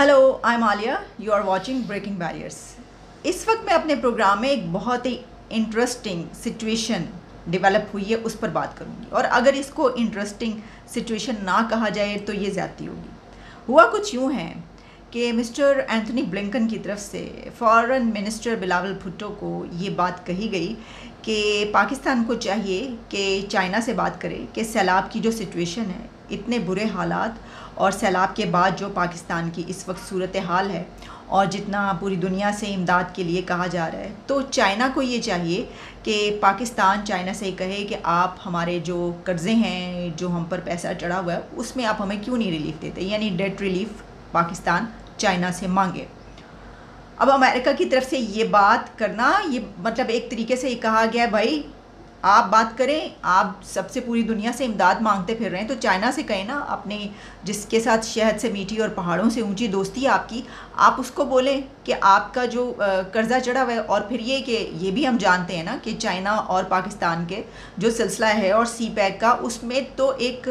Hello, I am Alia. You are watching Breaking Barriers. इस वक्त मैं अपने प्रोग्राम में एक बहुत ही इंटरेस्टिंग सिचुएशन डेवलप हुई है उस पर बात करूंगी, और अगर इसको इंटरेस्टिंग सिचुएशन ना कहा जाए तो ये ज़्यादती होगी। हुआ कुछ यूँ है कि मिस्टर एंथनी ब्लिंकन की तरफ से फॉरेन मिनिस्टर बिलावल भुट्टो को ये बात कही गई कि पाकिस्तान को चाहिए कि चाइना से बात करे कि सैलाब की जो सिचुएशन है, इतने बुरे हालात और सैलाब के बाद जो पाकिस्तान की इस वक्त सूरत हाल है और जितना पूरी दुनिया से इमदाद के लिए कहा जा रहा है, तो चाइना को ये चाहिए कि पाकिस्तान चाइना से कहे कि आप हमारे जो कर्ज़े हैं, जो हम पर पैसा चढ़ा हुआ है, उसमें आप हमें क्यों नहीं रिलीफ देते, यानी डेट रिलीफ पाकिस्तान चाइना से मांगे। अब अमेरिका की तरफ से ये बात करना, ये मतलब एक तरीके से ये कहा गया भाई आप बात करें, आप सबसे पूरी दुनिया से इमदाद मांगते फिर रहे हैं तो चाइना से कहें ना, अपने जिसके साथ शहद से मीठी और पहाड़ों से ऊंची दोस्ती है आपकी, आप उसको बोलें कि आपका जो कर्ज़ा चढ़ा हुआ है। और फिर ये भी हम जानते हैं ना कि चाइना और पाकिस्तान के जो सिलसिला है और सी पैक का, उसमें तो एक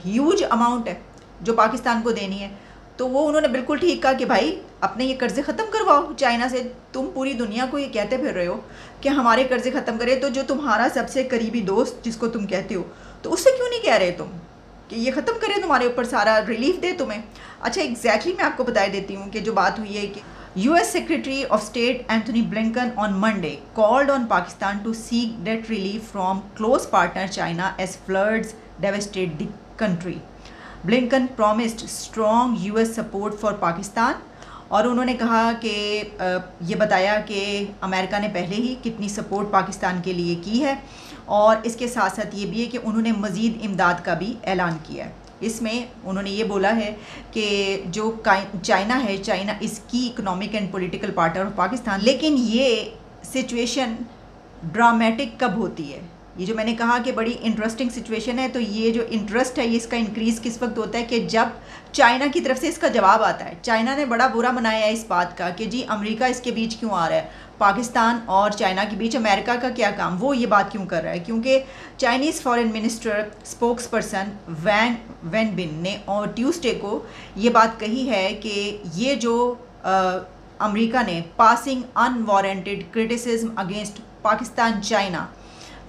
ह्यूज अमाउंट है जो पाकिस्तान को देनी है। तो वो उन्होंने बिल्कुल ठीक कहा कि भाई अपने ये कर्ज़े ख़त्म करवाओ चाइना से। तुम पूरी दुनिया को ये कहते फिर रहे हो कि हमारे कर्ज़े ख़त्म करें, तो जो तुम्हारा सबसे करीबी दोस्त जिसको तुम कहते हो, तो उससे क्यों नहीं कह रहे तुम कि ये ख़त्म करें, तुम्हारे ऊपर सारा रिलीफ दे तुम्हें। अच्छा, एग्जैक्टली मैं आपको बता देती हूँ कि जो बात हुई है कि US Secretary of State Anthony Blinken on Monday called on Pakistan to seek debt relief from close partner China as floods devastate the country. Blinken promised strong US support for Pakistan, और उन्होंने कहा कि ये बताया कि America ने पहले ही कितनी सपोर्ट पाकिस्तान के लिए की है, और इसके साथ साथ ये भी है कि उन्होंने मज़ीद इमदाद का भी ऐलान किया है। इसमें उन्होंने ये बोला है कि जो चाइना है, चाइना इसकी economic and political partner of Pakistan, लेकिन ये सिचुएशन ड्रामेटिक कब होती है, ये जो मैंने कहा कि बड़ी इंटरेस्टिंग सिचुएशन है, तो ये जो इंटरेस्ट है ये इसका इंक्रीज़ किस वक्त होता है कि जब चाइना की तरफ से इसका जवाब आता है। चाइना ने बड़ा बुरा मनाया है इस बात का कि जी अमेरिका इसके बीच क्यों आ रहा है, पाकिस्तान और चाइना के बीच अमेरिका का क्या काम, वो ये बात क्यों कर रहा है। क्योंकि Chinese foreign minister spokesperson Wang Wenbin ने और ट्यूसडे को ये बात कही है कि ये जो अमेरिका ने passing unwarranted criticism against Pakistan China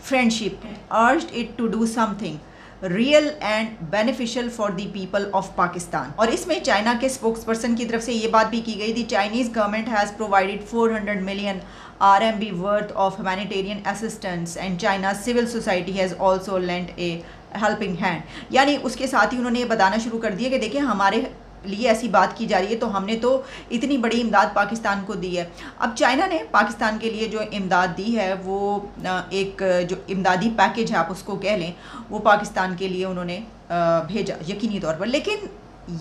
friendship urged it to do something real and beneficial for the people of Pakistan। और इसमें चाइना के स्पोक्स पर्सन की तरफ से ये बात भी की गई थी, Chinese government has provided 400 million RMB worth of humanitarian assistance and China's civil society has also lent a helping hand। यानी उसके साथ ही उन्होंने ये बताना शुरू कर दिया कि देखिए हमारे लिए ऐसी बात की जा रही है तो हमने तो इतनी बड़ी इमदाद पाकिस्तान को दी है। अब चाइना ने पाकिस्तान के लिए जो इमदाद दी है वो एक जो इमदादी पैकेज है आप उसको कह लें, वो पाकिस्तान के लिए उन्होंने भेजा यकीनी तौर पर। लेकिन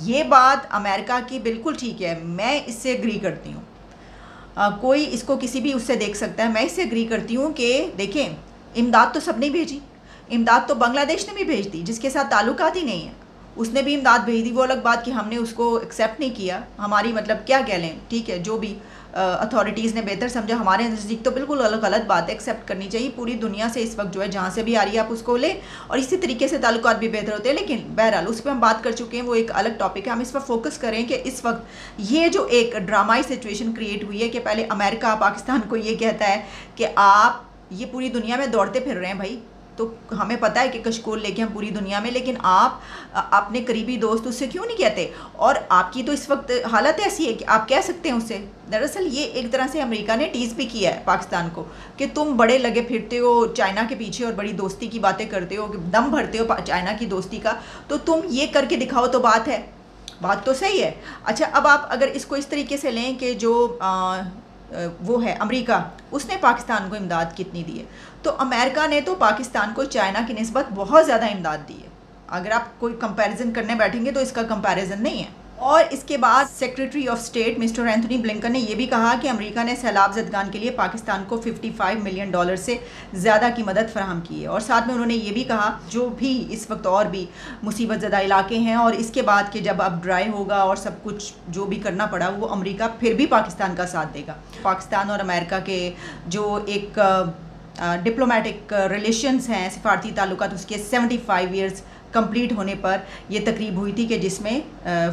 ये बात अमेरिका की बिल्कुल ठीक है, मैं इससे एग्री करती हूँ। कोई इसको किसी भी उससे देख सकता है, मैं इससे एग्री करती हूँ कि देखें इमदाद तो सबने भेजी, इमदाद तो बांग्लादेश ने भी भेज दी जिसके साथ ताल्लुकात ही नहीं है, उसने भी इमदाद भेज दी। वो अलग बात कि हमने उसको एक्सेप्ट नहीं किया, हमारी मतलब क्या कह लें, ठीक है, जो भी अथॉरिटीज़ ने बेहतर समझा, हमारे नज़दीक तो बिल्कुल अलग गलत बात है, एक्सेप्ट करनी चाहिए। पूरी दुनिया से इस वक्त जो है जहाँ से भी आ रही है आप उसको लें, और इसी तरीके से ताल्लुकात भी बेहतर होते हैं। लेकिन बहरहाल उस पर हम बात कर चुके हैं, वो एक अलग टॉपिक है। हम इस पर फोकस करें कि इस वक्त ये जो एक ड्रामाई सिचुएशन क्रिएट हुई है कि पहले अमेरिका पाकिस्तान को ये कहता है कि आप ये पूरी दुनिया में दौड़ते फिर रहे हैं भाई, तो हमें पता है कि कशकोल लेके हम पूरी दुनिया में, लेकिन आप अपने करीबी दोस्त उससे क्यों नहीं कहते। और आपकी तो इस वक्त हालत ऐसी है कि आप कह सकते हैं उससे। दरअसल ये एक तरह से अमेरिका ने टीज़ भी किया है पाकिस्तान को कि तुम बड़े लगे फिरते हो चाइना के पीछे और बड़ी दोस्ती की बातें करते हो, दम भरते हो चाइना की दोस्ती का, तो तुम ये करके दिखाओ तो बात है, बात तो सही है। अच्छा, अब आप अगर इसको इस तरीके से लें कि जो वो है अमेरिका, उसने पाकिस्तान को इमदाद कितनी दी है, तो अमेरिका ने तो पाकिस्तान को चाइना की निस्बत बहुत ज़्यादा इमदाद दी है। अगर आप कोई कंपैरिजन करने बैठेंगे तो इसका कंपैरिजन नहीं है। और इसके बाद secretary of state mister Anthony Blinken ने यह भी कहा कि अमेरिका ने सैलाब ज़दगान के लिए पाकिस्तान को $55 मिलियन से ज़्यादा की मदद फराहम की है। और साथ में उन्होंने ये भी कहा जो भी इस वक्त और भी मुसीबत ज़दा इलाके हैं और इसके बाद के जब अब ड्राई होगा और सब कुछ जो भी करना पड़ा वो अमेरिका फिर भी पाकिस्तान का साथ देगा। पाकिस्तान और अमेरिका के जो एक डिप्लोमेटिक रिलेशंस हैं, सिफारती ताल्लुकात, उसके 75 ईयर्स कंप्लीट होने पर ये तकरीब हुई थी कि जिसमें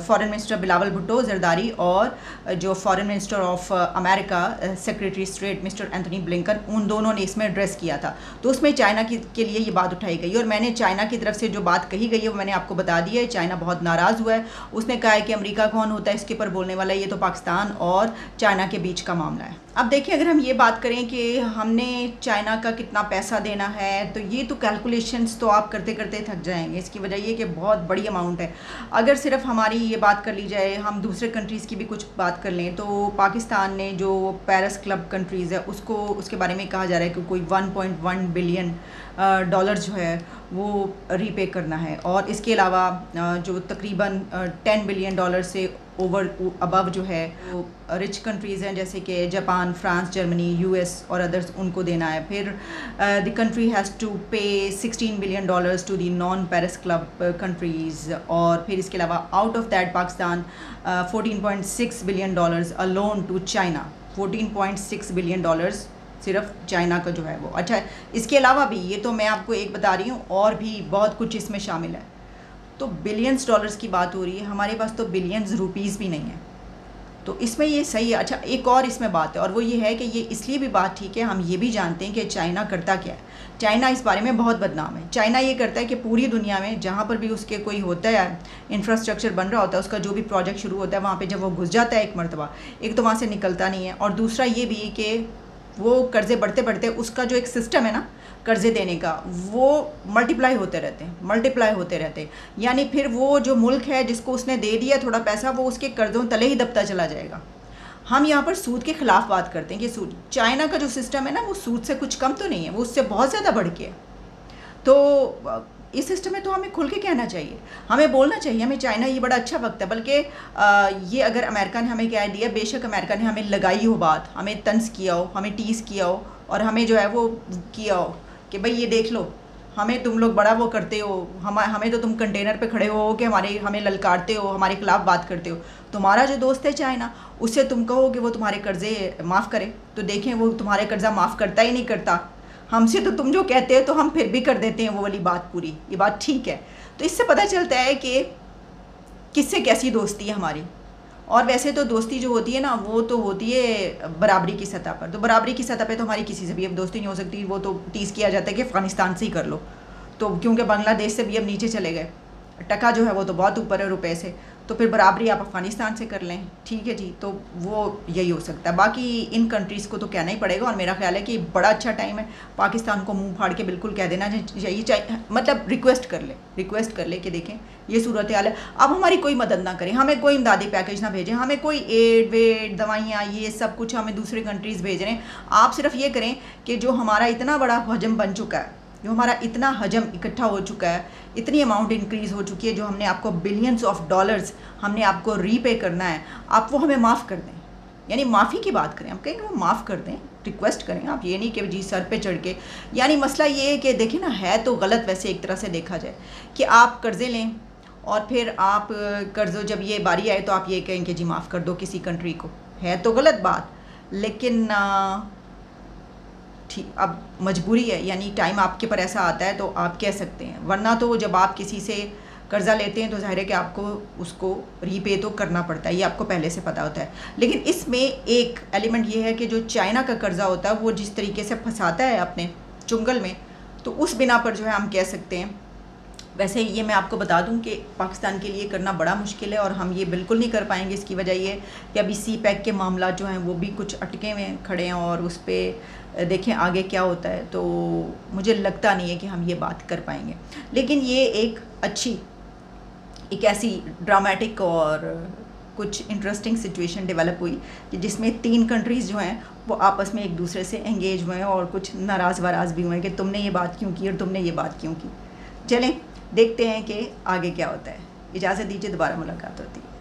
फॉरेन मिनिस्टर बिलावल भुट्टो जरदारी और जो foreign minister of America secretary state mister Anthony Blinken, उन दोनों ने इसमें एड्रेस किया था। तो उसमें चाइना के लिए ये बात उठाई गई और मैंने चाइना की तरफ से जो बात कही गई है वो मैंने आपको बता दी है। चाइना बहुत नाराज़ हुआ है, उसने कहा है कि अमेरिका कौन होता है इसके ऊपर बोलने वाला, ये तो पाकिस्तान और चाइना के बीच का मामला है। अब देखिए, अगर हम ये बात करें कि हमने चाइना का कितना पैसा देना है, तो ये तो कैलकुलेशंस तो आप करते करते थक जाएंगे। इसकी वजह ये कि बहुत बड़ी अमाउंट है। अगर सिर्फ हमारी ये बात कर ली जाए, हम दूसरे कंट्रीज़ की भी कुछ बात कर लें, तो पाकिस्तान ने जो पेरिस क्लब कंट्रीज़ है उसको, उसके बारे में कहा जा रहा है कि कोई 1.1 बिलियन डॉलर जो है वो रीपे करना है। और इसके अलावा जो तकरीबन 10 बिलियन डॉलर से अबव जो है वो रिच कंट्रीज़ हैं, जैसे कि जापान, फ्रांस, जर्मनी, यूएस और अदर्स, उनको देना है। फिर the country has to pay 16 billion dollars to the non Paris Club countries. और फिर इसके अलावा out of that Pakistan 14.6 billion dollars alone to China, 14.6 billion dollars सिर्फ चाइना का जो है वो। अच्छा, इसके अलावा भी, ये तो मैं आपको एक बता रही हूँ, और भी बहुत कुछ इसमें शामिल है। तो बिलियंस डॉलर्स की बात हो रही है, हमारे पास तो बिलियंस रुपीज़ भी नहीं है, तो इसमें ये सही है। अच्छा, एक और इसमें बात है, और वो ये है कि ये इसलिए भी बात ठीक है, हम ये भी जानते हैं कि चाइना करता क्या है। चाइना इस बारे में बहुत बदनाम है। चाइना ये करता है कि पूरी दुनिया में जहाँ पर भी उसके कोई होता है, इंफ्रास्ट्रक्चर बन रहा होता है, उसका जो भी प्रोजेक्ट शुरू होता है, वहाँ पर जब वो घुस जाता है एक मरतबा, एक तो वहाँ से निकलता नहीं है, और दूसरा ये भी कि वो कर्ज़े बढ़ते बढ़ते उसका जो एक सिस्टम है ना कर्ज़े देने का, वो मल्टीप्लाई होते रहते हैं। यानी फिर वो जो मुल्क है जिसको उसने दे दिया थोड़ा पैसा, वो उसके कर्ज़ों तले ही दबता चला जाएगा। हम यहाँ पर सूद के ख़िलाफ़ बात करते हैं कि सूद, चाइना का जो सिस्टम है ना वो सूद से कुछ कम तो नहीं है, वो उससे बहुत ज़्यादा बढ़ के है। तो इस सिस्टम में तो हमें खुल के कहना चाहिए, हमें बोलना चाहिए, हमें चाइना ये बड़ा अच्छा वक्त है। बल्कि ये अगर अमेरिका ने हमें कह दिया, बेशक अमेरिका ने हमें लगाई हो बात, हमें तंज किया हो, हमें टीज़ किया हो, और हमें जो है वो किया हो कि भाई ये देख लो, हमें तुम लोग बड़ा वो करते हो, हमें तो तुम कंटेनर पे खड़े हो कि हमें ललकारते हो, हमारे खिलाफ़ बात करते हो। तुम्हारा जो दोस्त है चाइना, उससे तुम कहो कि वो तुम्हारे कर्ज़े माफ़ करे, तो देखें वो तुम्हारे कर्ज़ा माफ़ करता ही नहीं करता। हमसे तो तुम जो कहते हो तो हम फिर भी कर देते हैं वो वाली बात पूरी, ये बात ठीक है। तो इससे पता चलता है कि किससे कैसी दोस्ती है हमारी। और वैसे तो दोस्ती जो होती है ना, वो तो होती है बराबरी की सतह पर। तो बराबरी की सतह पे तो हमारी किसी से भी अब दोस्ती नहीं हो सकती। वो तो टीज़ किया जाता है कि अफ़गानिस्तान से ही कर लो, तो क्योंकि बांग्लादेश से भी अब नीचे चले गए, टका जो है वो तो बहुत ऊपर है रुपए से, तो फिर बराबरी आप अफ़गानिस्तान से कर लें, ठीक है जी। तो वो यही हो सकता है। बाकी इन कंट्रीज़ को तो कहना ही पड़ेगा, और मेरा ख्याल है कि बड़ा अच्छा टाइम है पाकिस्तान को मुंह फाड़ के बिल्कुल कह देना चाहिए, मतलब रिक्वेस्ट कर ले कि देखें ये सूरत हाल है। अब हमारी कोई मदद ना करें, हमें कोई इमदादी पैकेज ना भेजें, हमें कोई एड वेड दवाइयाँ ये सब कुछ हमें दूसरे कंट्रीज़ भेज रहे हैं। आप सिर्फ ये करें कि जो हमारा इतना बड़ा हजम बन चुका है, जो हमारा इतना हजम इकट्ठा हो चुका है, इतनी अमाउंट इंक्रीज़ हो चुकी है, जो हमने आपको बिलियंस ऑफ डॉलर्स हमने आपको रीपे करना है, आप वो हमें माफ़ कर दें। यानी माफ़ी की बात करें, हम कहें कि वो माफ़ कर दें, रिक्वेस्ट करें। आप ये नहीं कि जी सर पे चढ़ के, यानी मसला ये है कि देखिए ना, है तो गलत वैसे एक तरह से देखा जाए कि आप कर्ज़े लें और फिर आप कर्ज़ों जब ये बारी आए तो आप ये कहें कि जी माफ़ कर दो किसी कंट्री को, है तो गलत बात, लेकिन ठीक अब मजबूरी है, यानी टाइम आपके पर ऐसा आता है तो आप कह सकते हैं। वरना तो जब आप किसी से कर्ज़ा लेते हैं तो ज़ाहिर है कि आपको उसको रीपे तो करना पड़ता है, ये आपको पहले से पता होता है। लेकिन इसमें एक एलिमेंट ये है कि जो चाइना का कर्ज़ा होता है वो जिस तरीके से फंसाता है अपने चुंगल में, तो उस बिना पर जो है हम कह सकते हैं। वैसे ये मैं आपको बता दूं कि पाकिस्तान के लिए करना बड़ा मुश्किल है और हम ये बिल्कुल नहीं कर पाएंगे। इसकी वजह ये कि अभी सी पैक के मामला जो हैं वो भी कुछ अटके हुए खड़े हैं और उस पर देखें आगे क्या होता है। तो मुझे लगता नहीं है कि हम ये बात कर पाएंगे, लेकिन ये एक ऐसी ड्रामेटिक और कुछ इंटरेस्टिंग सिचुएशन डेवलप हुई कि जिसमें 3 कंट्रीज़ जो हैं वो आपस में एक दूसरे से एंगेज हुए हैं और कुछ नाराज़ वराज़ भी हुए हैं कि तुमने ये बात क्यों की और तुमने ये बात क्यों की। चलें देखते हैं कि आगे क्या होता है। इजाज़त दीजिए, दोबारा मुलाकात होती है।